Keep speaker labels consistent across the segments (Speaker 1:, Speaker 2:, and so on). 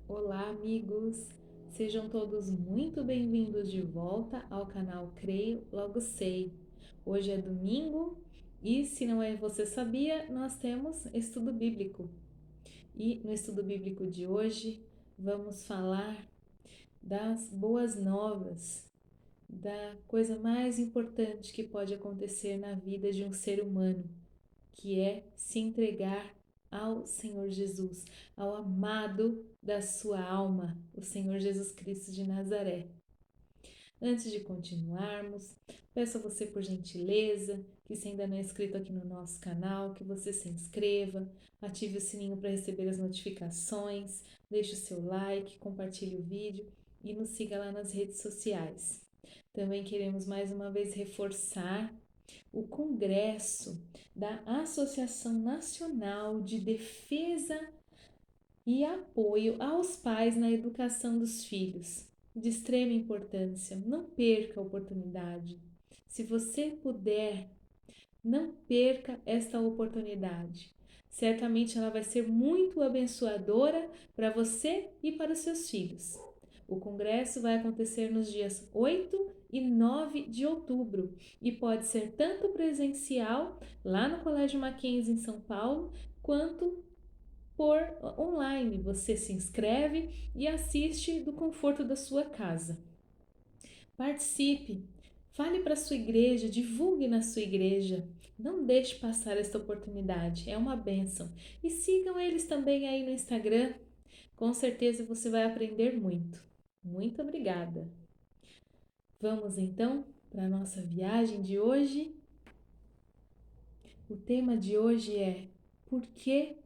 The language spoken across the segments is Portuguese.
Speaker 1: Olá, amigos! Sejam todos muito bem-vindos de volta ao canal Creio Logo Sei. Hoje é domingo e, se não é você sabia, nós temos estudo bíblico. E no estudo bíblico de hoje vamos falar das boas novas, da coisa mais importante que pode acontecer na vida de um ser humano, que é se entregar ao Senhor Jesus, ao amado da sua alma, o Senhor Jesus Cristo de Nazaré. Antes de continuarmos, peço a você por gentileza que, se ainda não é inscrito aqui no nosso canal, que você se inscreva, ative o sininho para receber as notificações, deixe o seu like, compartilhe o vídeo e nos siga lá nas redes sociais. Também queremos mais uma vez reforçar o Congresso da Associação Nacional de Defesa e Apoio aos Pais na Educação dos Filhos. De extrema importância, não perca a oportunidade. Se você puder, não perca esta oportunidade. Certamente ela vai ser muito abençoadora para você e para os seus filhos. O congresso vai acontecer nos dias 8 e 9 de outubro e pode ser tanto presencial lá no Colégio Mackenzie em São Paulo, quanto por online. Você se inscreve e assiste do conforto da sua casa. Participe, fale para a sua igreja, divulgue na sua igreja. Não deixe passar esta oportunidade, é uma bênção. E sigam eles também aí no Instagram. Com certeza você vai aprender muito. Muito obrigada. Vamos então para a nossa viagem de hoje. O tema de hoje é: por que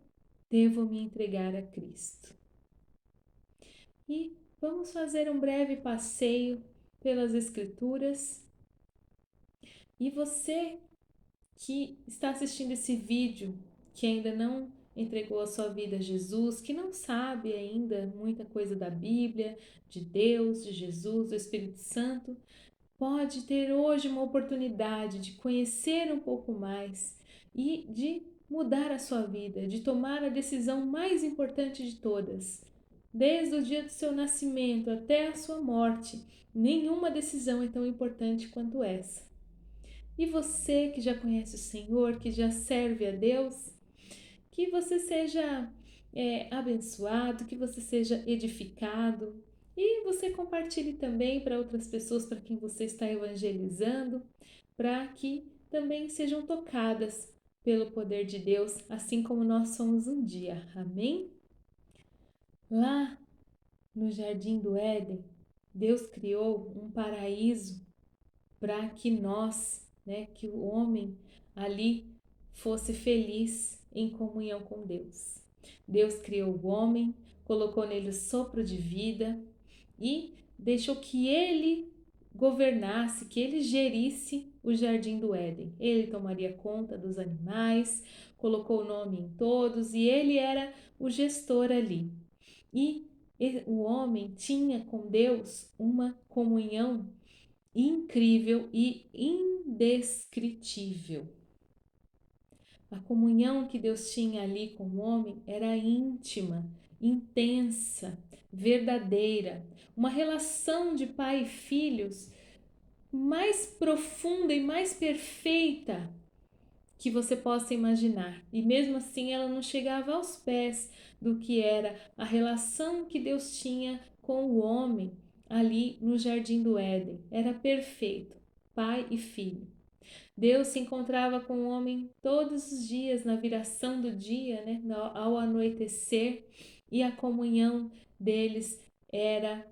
Speaker 1: devo me entregar a Cristo? E vamos fazer um breve passeio pelas Escrituras. E você que está assistindo esse vídeo, que ainda não entregou a sua vida a Jesus, que não sabe ainda muita coisa da Bíblia, de Deus, de Jesus, do Espírito Santo, pode ter hoje uma oportunidade de conhecer um pouco mais e de mudar a sua vida, de tomar a decisão mais importante de todas. Desde o dia do seu nascimento até a sua morte, nenhuma decisão é tão importante quanto essa. E você que já conhece o Senhor, que já serve a Deus, que você seja abençoado, que você seja edificado e você compartilhe também para outras pessoas para quem você está evangelizando, para que também sejam tocadas pelo poder de Deus, assim como nós somos um dia. Amém? Lá no Jardim do Éden, Deus criou um paraíso para que nós, que o homem ali fosse feliz em comunhão com Deus. Deus criou o homem, colocou nele o sopro de vida e deixou que ele governasse, que ele gerisse o jardim do Éden. Ele tomaria conta dos animais, colocou o nome em todos e ele era o gestor ali. E o homem tinha com Deus uma comunhão incrível e indescritível. A comunhão que Deus tinha ali com o homem era íntima, intensa, verdadeira, uma relação de pai e filhos mais profunda e mais perfeita que você possa imaginar. E mesmo assim ela não chegava aos pés do que era a relação que Deus tinha com o homem ali no Jardim do Éden. Era perfeito, pai e filho. Deus se encontrava com o homem todos os dias, na viração do dia, ao anoitecer, e a comunhão deles era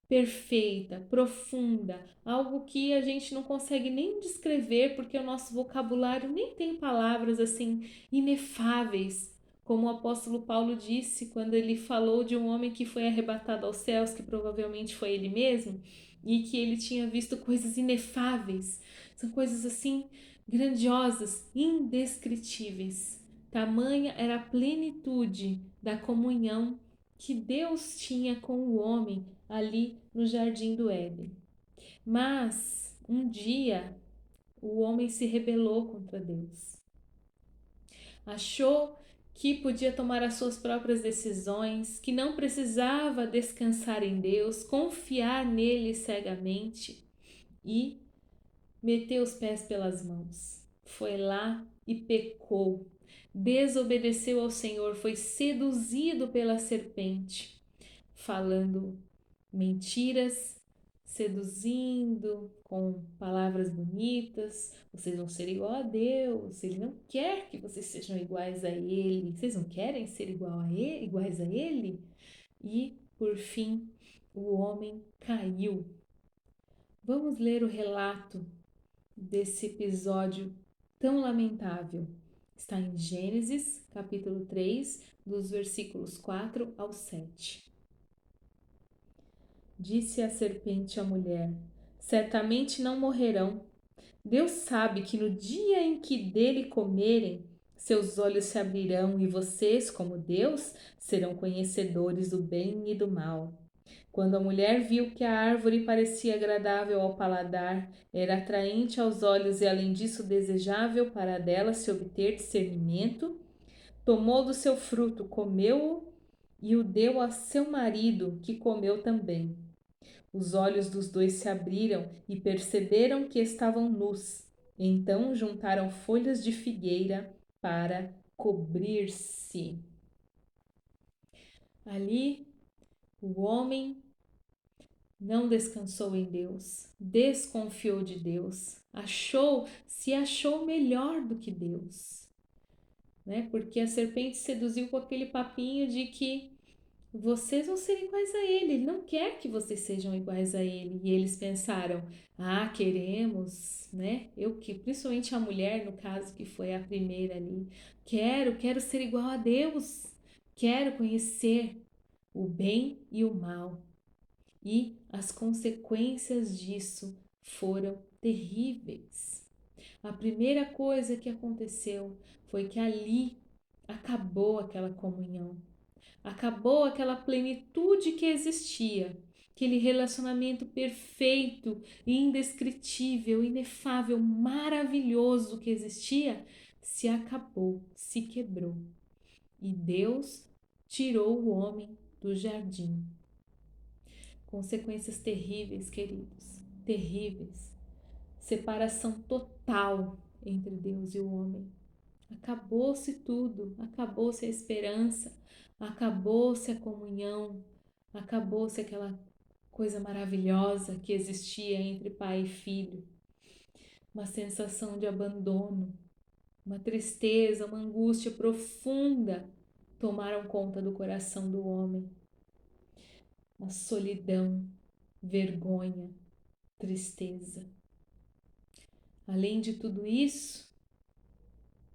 Speaker 1: perfeita, profunda, algo que a gente não consegue nem descrever porque o nosso vocabulário nem tem palavras assim inefáveis, como o apóstolo Paulo disse quando ele falou de um homem que foi arrebatado aos céus, que provavelmente foi ele mesmo, e que ele tinha visto coisas inefáveis. São coisas assim grandiosas, indescritíveis. Tamanha era a plenitude da comunhão que Deus tinha com o homem ali no Jardim do Éden. Mas um dia o homem se rebelou contra Deus. Achou que podia tomar as suas próprias decisões, que não precisava descansar em Deus, confiar nele cegamente e meteu os pés pelas mãos. Foi lá e pecou, desobedeceu ao Senhor, foi seduzido pela serpente, falando mentiras, seduzindo com palavras bonitas. Vocês vão ser igual a Deus, Ele não quer que vocês sejam iguais a Ele. Vocês não querem ser iguais a Ele? E, por fim, o homem caiu. Vamos ler o relato desse episódio tão lamentável. Está em Gênesis, capítulo 3, dos versículos 4 ao 7. Disse a serpente à mulher: certamente não morrerão. Deus sabe que no dia em que dele comerem, seus olhos se abrirão e vocês, como Deus, serão conhecedores do bem e do mal. Quando a mulher viu que a árvore parecia agradável ao paladar, era atraente aos olhos e, além disso, desejável para dela se obter discernimento, tomou do seu fruto, comeu-o e o deu a seu marido, que comeu também. Os olhos dos dois se abriram e perceberam que estavam nus. Então juntaram folhas de figueira para cobrir-se. Ali, o homem não descansou em Deus, desconfiou de Deus, se achou melhor do que Deus, né? Porque a serpente seduziu com aquele papinho de que vocês vão ser iguais a ele, ele não quer que vocês sejam iguais a ele. E eles pensaram: ah, queremos, né? Eu que, principalmente a mulher, no caso, que foi a primeira ali, quero ser igual a Deus, quero conhecer o bem e o mal. E as consequências disso foram terríveis. A primeira coisa que aconteceu foi que ali acabou aquela comunhão, acabou aquela plenitude que existia, aquele relacionamento perfeito, indescritível, inefável, maravilhoso que existia, se acabou, se quebrou. E Deus tirou o homem do jardim. Consequências terríveis, queridos, terríveis. Separação total entre Deus e o homem. Acabou-se tudo, acabou-se a esperança, acabou-se a comunhão, acabou-se aquela coisa maravilhosa que existia entre pai e filho. Uma sensação de abandono, uma tristeza, uma angústia profunda tomaram conta do coração do homem. A solidão, vergonha, tristeza. Além de tudo isso,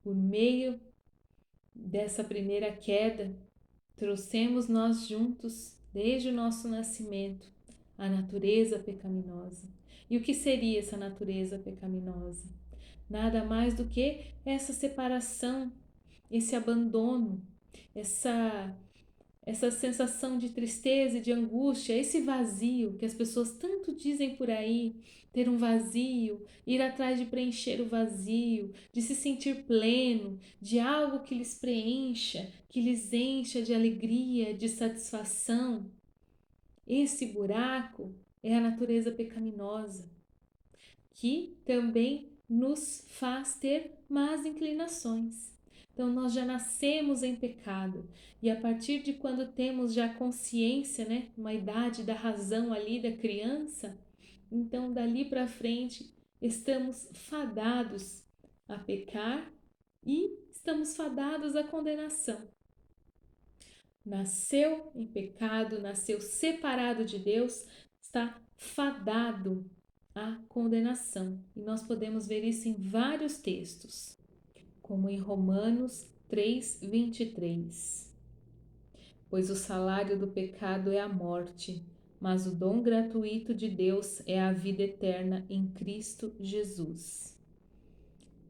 Speaker 1: por meio dessa primeira queda, trouxemos nós juntos, desde o nosso nascimento, a natureza pecaminosa. E o que seria essa natureza pecaminosa? Nada mais do que essa separação, esse abandono, essa sensação de tristeza e de angústia, esse vazio que as pessoas tanto dizem por aí, ter um vazio, ir atrás de preencher o vazio, de se sentir pleno, de algo que lhes preencha, que lhes encha de alegria, de satisfação. Esse buraco é a natureza pecaminosa, que também nos faz ter más inclinações. Então, nós já nascemos em pecado, e a partir de quando temos já consciência, né, uma idade da razão ali da criança, então dali para frente estamos fadados a pecar e estamos fadados à condenação. Nasceu em pecado, nasceu separado de Deus, está fadado à condenação. E nós podemos ver isso em vários textos, como em Romanos 3:23. Pois o salário do pecado é a morte, mas o dom gratuito de Deus é a vida eterna em Cristo Jesus.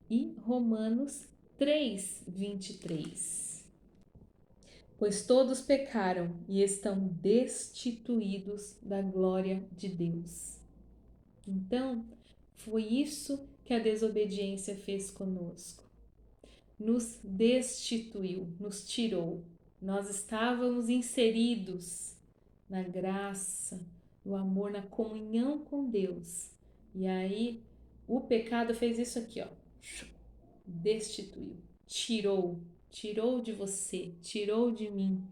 Speaker 1: E Romanos 3:23. Pois todos pecaram e estão destituídos da glória de Deus. Então, foi isso que a desobediência fez conosco. nos destituiu, nos tirou. Nós estávamos inseridos na graça, no amor, na comunhão com Deus. E aí o pecado fez isso aqui, ó. Destituiu, tirou de você, tirou de mim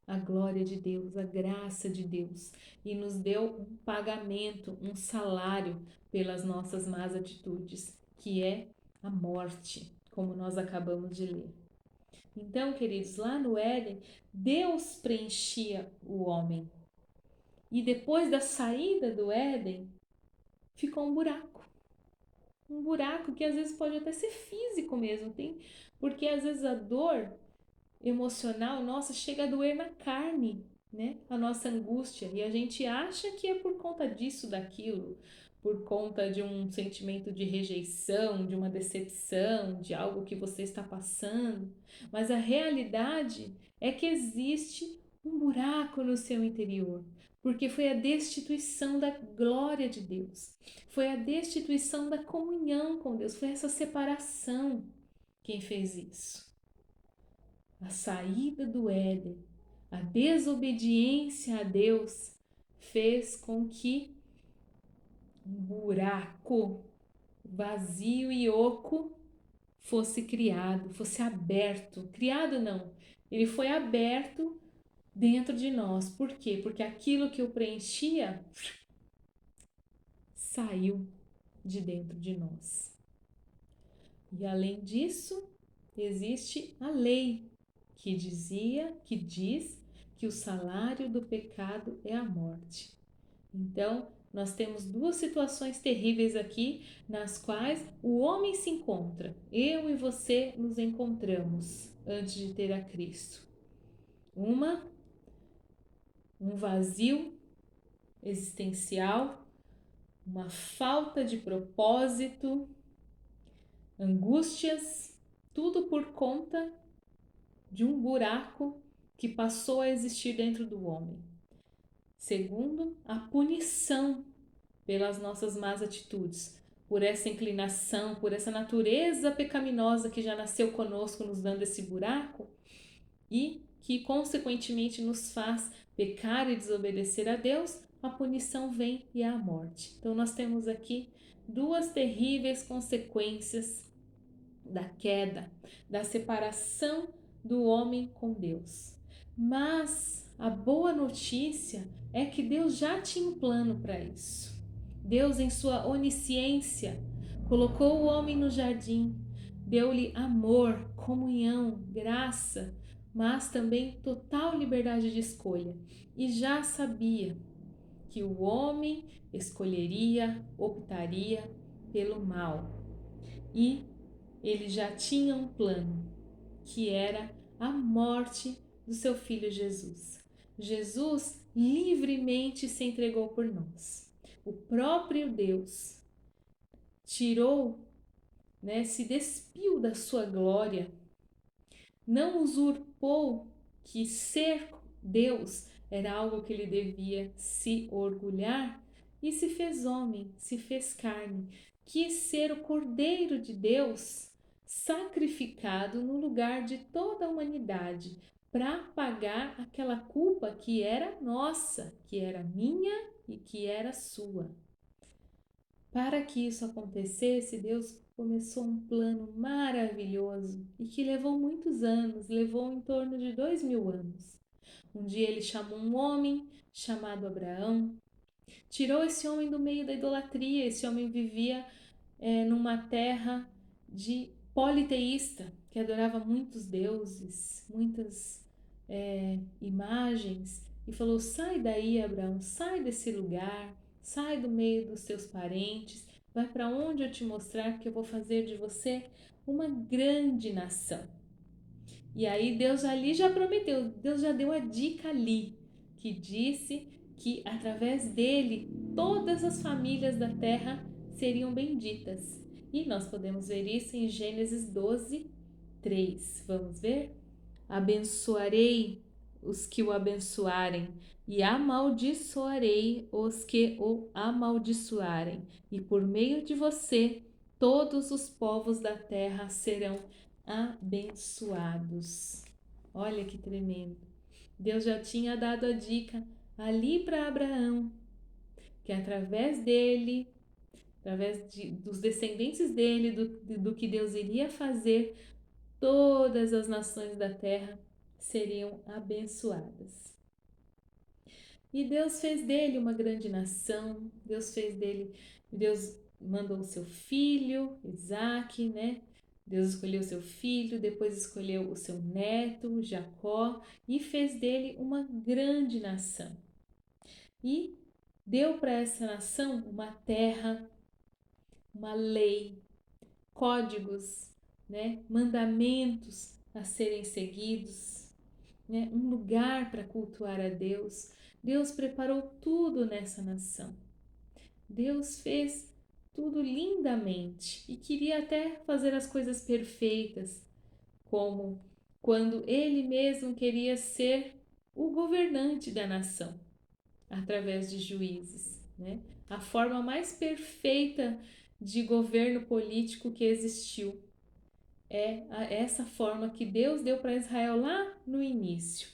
Speaker 1: a glória de Deus, a graça de Deus, e nos deu um pagamento, um salário pelas nossas más atitudes, que é a morte, como nós acabamos de ler. Então, queridos, lá no Éden, Deus preenchia o homem. E depois da saída do Éden, ficou um buraco. Um buraco que às vezes pode até ser físico mesmo, tem? Porque às vezes a dor emocional nossa chega a doer na carne, né? A nossa angústia. E a gente acha que é por conta disso, daquilo, por conta de um sentimento de rejeição, de uma decepção, de algo que você está passando. Mas a realidade é que existe um buraco no seu interior, porque foi a destituição da glória de Deus, foi a destituição da comunhão com Deus, foi essa separação quem fez isso. A saída do Éden, a desobediência a Deus fez com que um buraco vazio e oco fosse criado, fosse aberto. Criado não, ele foi aberto dentro de nós. Por quê? Porque aquilo que o preenchia saiu de dentro de nós. E além disso, existe a lei que diz que o salário do pecado é a morte. Então, nós temos duas situações terríveis aqui nas quais o homem se encontra. Eu e você nos encontramos antes de ter a Cristo. Um vazio existencial, uma falta de propósito, angústias, tudo por conta de um buraco que passou a existir dentro do homem. Segundo, a punição pelas nossas más atitudes, por essa inclinação, por essa natureza pecaminosa que já nasceu conosco, nos dando esse buraco e que consequentemente nos faz pecar e desobedecer a Deus, a punição vem e é a morte. Então nós temos aqui duas terríveis consequências da queda, da separação do homem com Deus. Mas a boa notícia é que Deus já tinha um plano para isso. Deus, em sua onisciência, colocou o homem no jardim, deu-lhe amor, comunhão, graça, mas também total liberdade de escolha. E já sabia que o homem escolheria, optaria pelo mal. E ele já tinha um plano, que era a morte do seu filho Jesus. Jesus livremente se entregou por nós. O próprio Deus tirou, se despiu da sua glória, não usurpou que ser Deus era algo que ele devia se orgulhar e se fez homem, se fez carne, quis ser o Cordeiro de Deus sacrificado no lugar de toda a humanidade para pagar aquela culpa que era nossa, que era minha e que era sua. Para que isso acontecesse, Deus começou um plano maravilhoso e que levou muitos anos, levou em torno de 2000 anos. Um dia ele chamou um homem chamado Abraão, tirou esse homem do meio da idolatria. Esse homem vivia numa terra de politeísta, que adorava muitos deuses, muitas imagens, e falou: sai daí, Abraão, sai desse lugar, sai do meio dos teus parentes, vai para onde eu te mostrar, que eu vou fazer de você uma grande nação. E aí Deus ali já prometeu, Deus já deu a dica ali, que disse que através dele todas as famílias da terra seriam benditas. E nós podemos ver isso em Gênesis 12, 3. Vamos ver? Abençoarei os que o abençoarem e amaldiçoarei os que o amaldiçoarem. E por meio de você, todos os povos da terra serão abençoados. Olha que tremendo. Deus já tinha dado a dica ali para Abraão, que através dele, dos descendentes dele, do que Deus iria fazer, todas as nações da terra seriam abençoadas. E Deus fez dele uma grande nação, Deus mandou o seu filho, Isaque, né? Deus escolheu o seu filho, depois escolheu o seu neto, Jacó, e fez dele uma grande nação. E deu para essa nação uma terra, uma lei, códigos, né? Mandamentos a serem seguidos, né? Um lugar para cultuar a Deus. Deus preparou tudo nessa nação. Deus fez tudo lindamente e queria até fazer as coisas perfeitas, como quando ele mesmo queria ser o governante da nação, através de juízes, né? A forma mais perfeita de governo político que existiu é essa forma que Deus deu para Israel lá no início.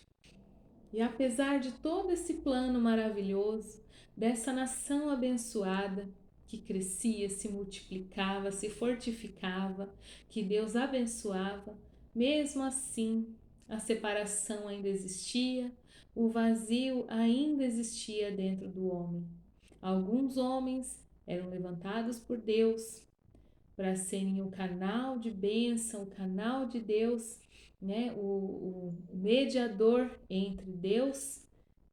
Speaker 1: E apesar de todo esse plano maravilhoso, dessa nação abençoada, que crescia, se multiplicava, se fortificava, que Deus abençoava, mesmo assim a separação ainda existia, o vazio ainda existia dentro do homem. Alguns homens eram levantados por Deus para serem o canal de bênção, o canal de Deus, né? O mediador entre Deus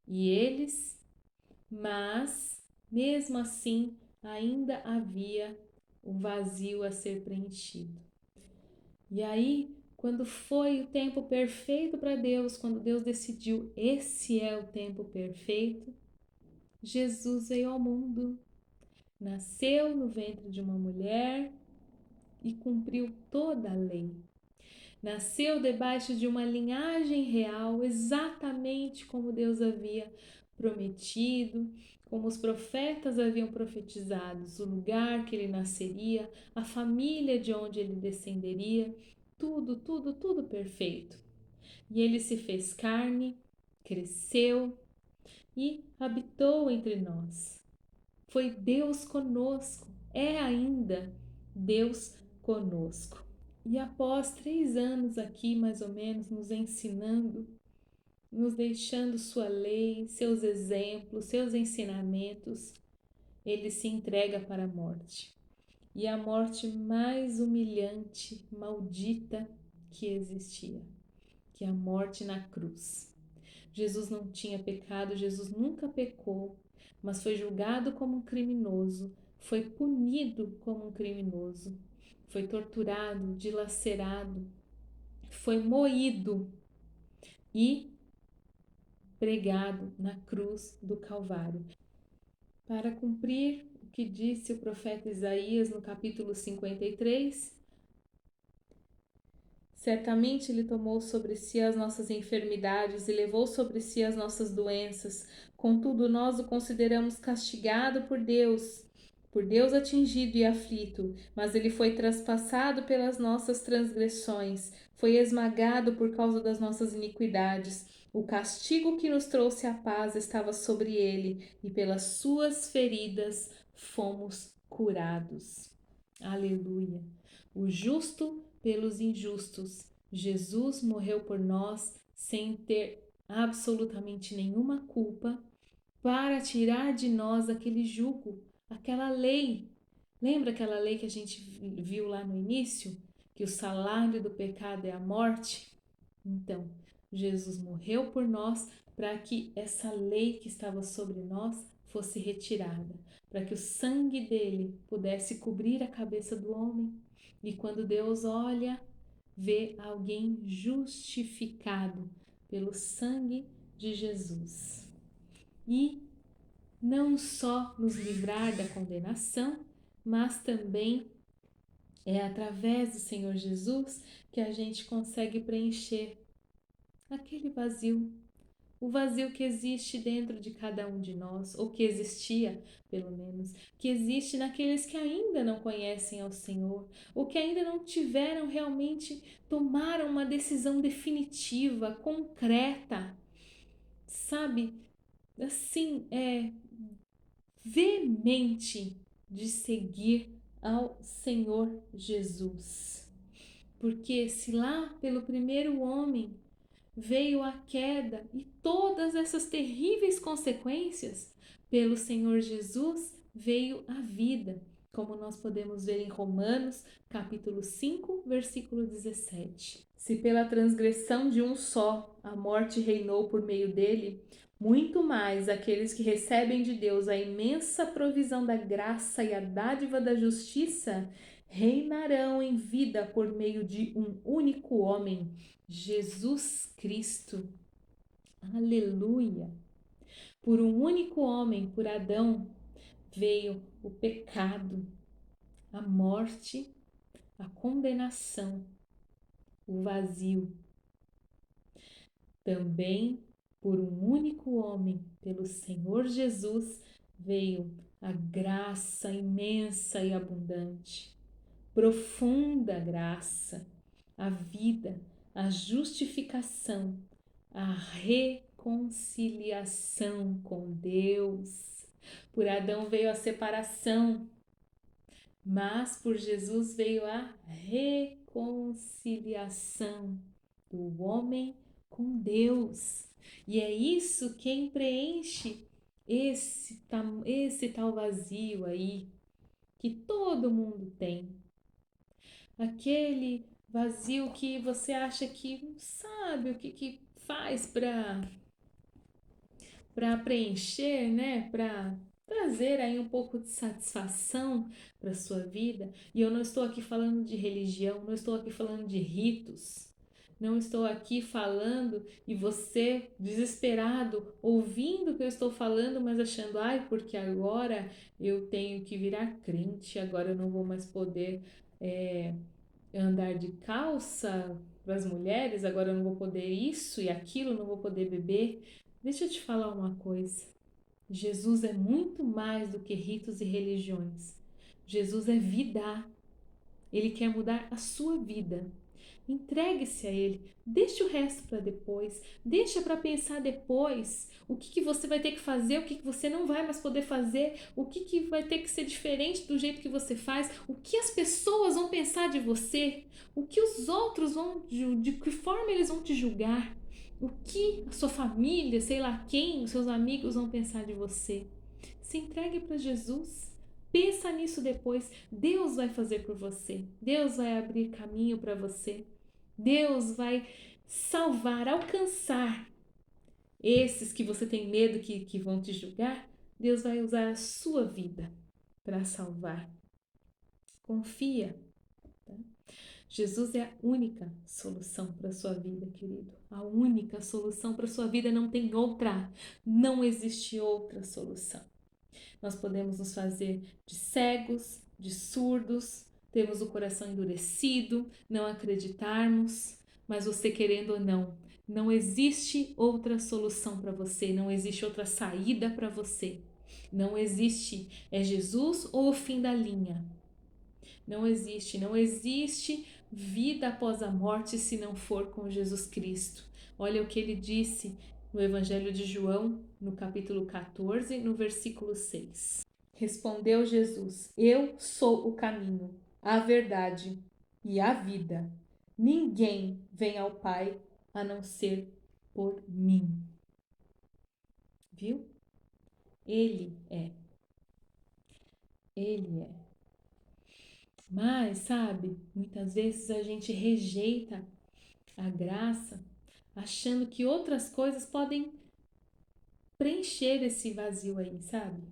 Speaker 1: e eles, mas mesmo assim ainda havia um vazio a ser preenchido. E aí, quando foi o tempo perfeito para Deus, quando Deus decidiu, esse é o tempo perfeito, Jesus veio ao mundo, nasceu no ventre de uma mulher e cumpriu toda a lei. Nasceu debaixo de uma linhagem real, exatamente como Deus havia prometido, como os profetas haviam profetizado, o lugar que ele nasceria, a família de onde ele descenderia, tudo, tudo, tudo perfeito. E ele se fez carne, cresceu e habitou entre nós. Foi Deus conosco, é ainda Deus conosco. E após 3 anos aqui, mais ou menos, nos ensinando, nos deixando sua lei, seus exemplos, seus ensinamentos, ele se entrega para a morte. E a morte mais humilhante, maldita que existia, que é a morte na cruz. Jesus não tinha pecado, Jesus nunca pecou, mas foi julgado como um criminoso, foi punido como um criminoso, foi torturado, dilacerado, foi moído e pregado na cruz do Calvário. Para cumprir o que disse o profeta Isaías no capítulo 53, certamente ele tomou sobre si as nossas enfermidades e levou sobre si as nossas doenças. Contudo, nós o consideramos castigado por Deus atingido e aflito, mas ele foi traspassado pelas nossas transgressões, foi esmagado por causa das nossas iniquidades. O castigo que nos trouxe a paz estava sobre ele, e pelas suas feridas fomos curados. Aleluia. O justo pelos injustos. Jesus morreu por nós sem ter absolutamente nenhuma culpa para tirar de nós aquele jugo, aquela lei. Lembra aquela lei que a gente viu lá no início? Que o salário do pecado é a morte? Então, Jesus morreu por nós para que essa lei que estava sobre nós fosse retirada, para que o sangue dele pudesse cobrir a cabeça do homem. E quando Deus olha, vê alguém justificado pelo sangue de Jesus. E não só nos livrar da condenação, mas também é através do Senhor Jesus que a gente consegue preencher aquele vazio, o vazio que existe dentro de cada um de nós, ou que existia, pelo menos, que existe naqueles que ainda não conhecem ao Senhor, ou que ainda não tiveram realmente, tomaram uma decisão definitiva, concreta, sabe? Assim, veemente de seguir ao Senhor Jesus. Porque se lá pelo primeiro homem veio a queda e todas essas terríveis consequências, pelo Senhor Jesus veio a vida, como nós podemos ver em Romanos, capítulo 5, versículo 17. Se pela transgressão de um só a morte reinou por meio dele, muito mais aqueles que recebem de Deus a imensa provisão da graça e a dádiva da justiça reinarão em vida por meio de um único homem, Jesus Cristo. Aleluia! Por um único homem, por Adão, veio o pecado, a morte, a condenação, o vazio. Também por um único homem, pelo Senhor Jesus, veio a graça imensa e abundante, profunda graça, a vida, a justificação, a reconciliação com Deus. Por Adão veio a separação, mas por Jesus veio a reconciliação do homem com Deus. E é isso quem preenche esse tal vazio aí que todo mundo tem. Aquele vazio que você acha que não sabe o que faz para preencher, né? Para trazer aí um pouco de satisfação para sua vida. E eu não estou aqui falando de religião, não estou aqui falando de ritos. Não estou aqui falando e você desesperado ouvindo o que eu estou falando, mas achando, ai, porque agora eu tenho que virar crente, agora eu não vou mais poder andar de calça para as mulheres, agora eu não vou poder isso e aquilo, não vou poder beber. Deixa eu te falar uma coisa. Jesus é muito mais do que ritos e religiões. Jesus é vida. Ele quer mudar a sua vida. Entregue-se a Ele. Deixe o resto para depois. Deixa para pensar depois o que você vai ter que fazer, o que você não vai mais poder fazer, o que vai ter que ser diferente do jeito que você faz, o que as pessoas vão pensar de você, o que os outros vão, de que forma eles vão te julgar, o que a sua família, sei lá quem, os seus amigos vão pensar de você. Se entregue para Jesus. Pensa nisso depois. Deus vai fazer por você. Deus vai abrir caminho para você. Deus vai salvar, alcançar esses que você tem medo que vão te julgar. Deus vai usar a sua vida para salvar. Confia. Tá? Jesus é a única solução para a sua vida, querido. A única solução para a sua vida, não tem outra. Não existe outra solução. Nós podemos nos fazer de cegos, de surdos, temos o coração endurecido, não acreditarmos, mas você querendo ou não, não existe outra solução para você, não existe outra saída para você. Não existe, é Jesus ou o fim da linha. Não existe, não existe vida após a morte se não for com Jesus Cristo. Olha o que ele disse no Evangelho de João, no capítulo 14, no versículo 6. Respondeu Jesus: Eu sou o caminho, a verdade e a vida. Ninguém vem ao Pai a não ser por mim. Viu? Ele é. Ele é. Mas, sabe, muitas vezes a gente rejeita a graça, achando que outras coisas podem preencher esse vazio aí, sabe?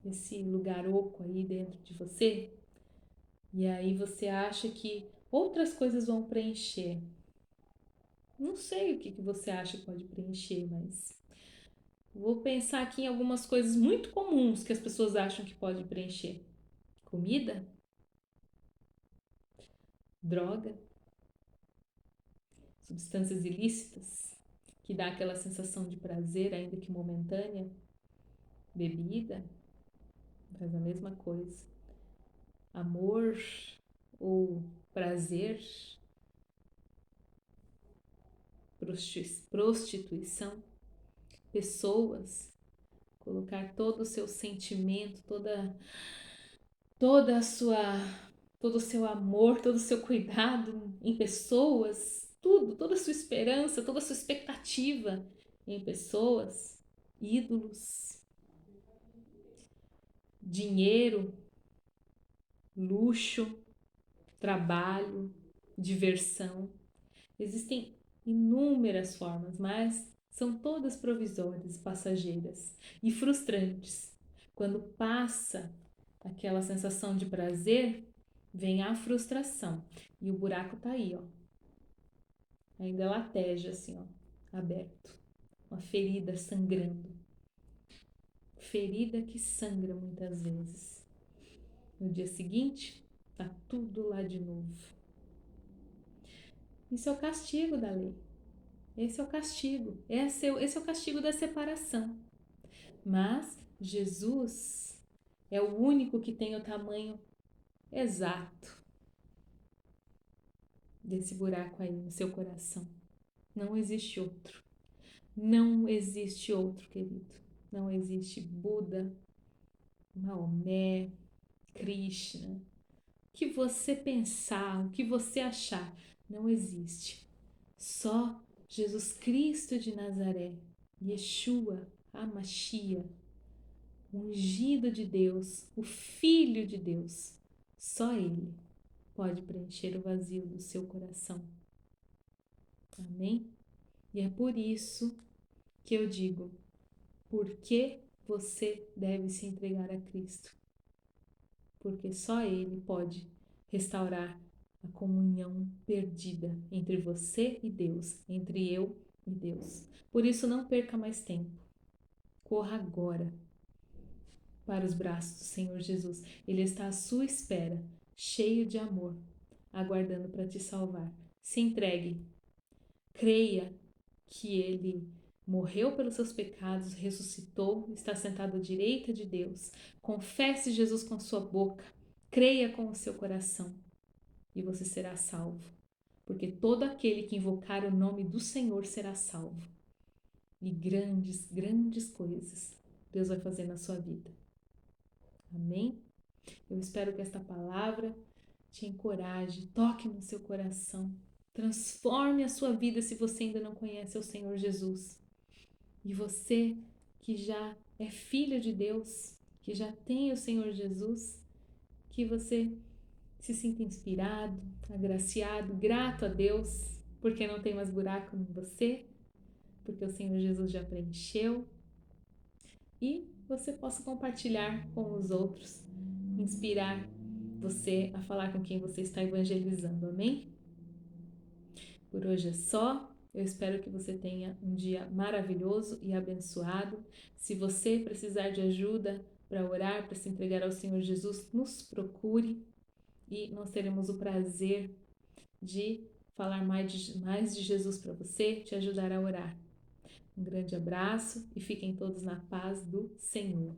Speaker 1: Esse lugar oco aí dentro de você. E aí você acha que outras coisas vão preencher. Não sei o que você acha que pode preencher, mas vou pensar aqui em algumas coisas muito comuns que as pessoas acham que pode preencher. Comida, droga, substâncias ilícitas, que dá aquela sensação de prazer, ainda que momentânea. Bebida faz a mesma coisa. Amor ou prazer, prostituição, pessoas, colocar todo o seu sentimento, toda a sua, todo o seu amor, todo o seu cuidado em pessoas, tudo, toda a sua esperança, toda a sua expectativa em pessoas, ídolos, dinheiro, luxo, trabalho, diversão. Existem inúmeras formas, mas são todas provisórias, passageiras e frustrantes. Quando passa aquela sensação de prazer, vem a frustração. E o buraco tá aí, ó. Ainda lateja assim, ó, aberto. Uma ferida sangrando. Ferida que sangra muitas vezes. No dia seguinte, tá tudo lá de novo. Isso é o castigo da lei. Esse é o castigo. Esse é o castigo da separação. Mas Jesus é o único que tem o tamanho exato desse buraco aí no seu coração. Não existe outro. Não existe outro, querido. Não existe Buda, Maomé, Krishna. O que você pensar, o que você achar, não existe. Só Jesus Cristo de Nazaré, Yeshua, Hamashia, o ungido de Deus, o Filho de Deus. Só Ele pode preencher o vazio do seu coração. Amém? E é por isso que eu digo, por que você deve se entregar a Cristo? Porque só Ele pode restaurar a comunhão perdida entre você e Deus, entre eu e Deus. Por isso, não perca mais tempo. Corra agora para os braços do Senhor Jesus. Ele está à sua espera, cheio de amor, aguardando para te salvar. Se entregue. Creia que Ele morreu pelos seus pecados, ressuscitou, está sentado à direita de Deus. Confesse Jesus com a sua boca. Creia com o seu coração e você será salvo. Porque todo aquele que invocar o nome do Senhor será salvo. E grandes, grandes coisas Deus vai fazer na sua vida. Amém? Eu espero que esta palavra te encoraje, toque no seu coração, transforme a sua vida se você ainda não conhece o Senhor Jesus. E você que já é filho de Deus, que já tem o Senhor Jesus, que você se sinta inspirado, agraciado, grato a Deus, porque não tem mais buraco em você, porque o Senhor Jesus já preencheu, e você possa compartilhar com os outros, inspirar você a falar com quem você está evangelizando, amém? Por hoje é só. Eu espero que você tenha um dia maravilhoso e abençoado. Se você precisar de ajuda para orar, para se entregar ao Senhor Jesus, nos procure e nós teremos o prazer de falar mais de Jesus para você, te ajudar a orar. Um grande abraço e fiquem todos na paz do Senhor.